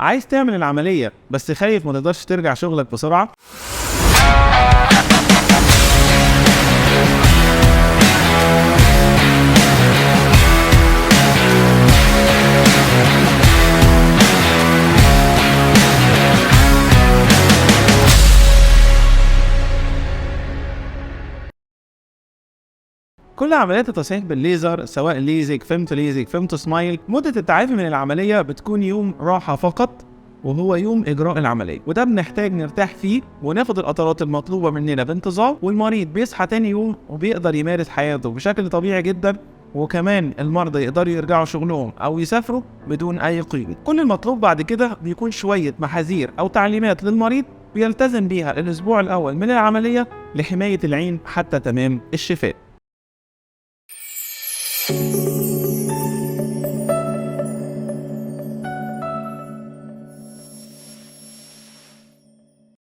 عايز تعمل العملية بس خايف ما تقدرش ترجع شغلك بسرعة؟ كل عمليات التصحيح بالليزر سواء ليزك، فيمتو سمايل، مدة التعافي من العملية بتكون يوم راحة فقط، وهو يوم إجراء العملية، وده بنحتاج نرتاح فيه وناخد القطرات المطلوبة مننا بانتظام، والمريض بيصحى تاني يوم وبيقدر يمارس حياته بشكل طبيعي جدا، وكمان المرضى يقدروا يرجعوا شغلهم أو يسافروا بدون أي قيود. كل المطلوب بعد كده بيكون شوية محاذير أو تعليمات للمريض بيلتزم بيها الأسبوع الأول من العملية لحماية العين حتى تمام الشفاء.